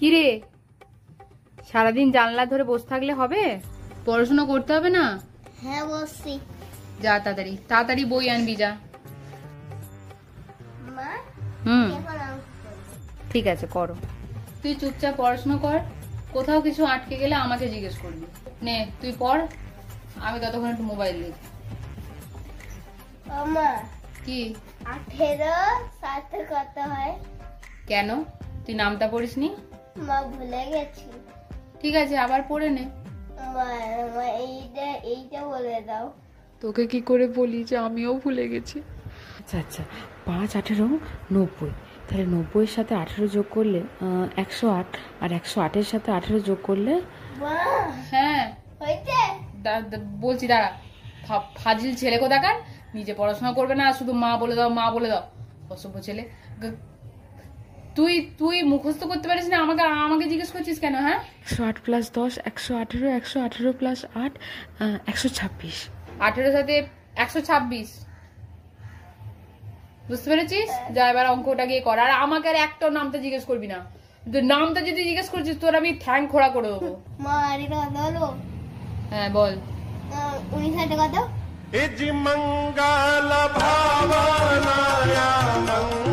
কিরে, সারাদিন জানলা ধরে বসে থাকলে হবে? পড়াশোনা করতে হবে না? হ্যাঁ বসছি। যা তাড়াতাড়ি তাড়াতাড়ি বই আনবি যা। মা হুম, এখন অঙ্ক করবো। ঠিক আছে করো। তুই চুপচাপ পড়াশোনা কর, কোথাও কিছু আটকে গেলে আমাকে জিজ্ঞেস করবি। নে তুই পড়, আমি ততক্ষণ একটু মোবাইল দেখি। ও মা, কি? 18 সাথে কত হয়? কেন, তুই নামটা পড়িসনি? মা ভুলে গেছি। ঠিক আছে আবার পড়ে নে। মা মা এইটা বলে দাও। তোকে কি করে বলি যে আমিও ভুলে গেছি। আচ্ছা আচ্ছা, 5 18 90, তাহলে 90-এর সাথে 18 যোগ করলে 108, আর 108-এর সাথে 18 যোগ করলে মা হ্যাঁ হয়েছে? বলছি দাঁড়া। ফাজিল ছেলে কোথাকার, নিজে পড়াশোনা করবে না, শুধু মা বলে দাও মা বলে দাও। অসভ্য ছেলে। তুই তুই মুখস্থ করতে পারিস না, আমাকে আমাকে জিজ্ঞেস করছিস কেন? হ্যাঁ, 108 + 10 118, 118 + 8 126। 18 সাথে 126, বুঝতে পেরেছিস? যা এবার অঙ্কটা গিয়ে কর, আর আমাকে আর একটাও নামটা জিজ্ঞেস করবি না। নামটা যদি জিজ্ঞেস করছিস তোর আমি ঠ্যাং খোড়া করে দেবো। মা এটা বলো। হ্যাঁ বল। 19 সাথে কত? इज मंगल भावनाया मंगल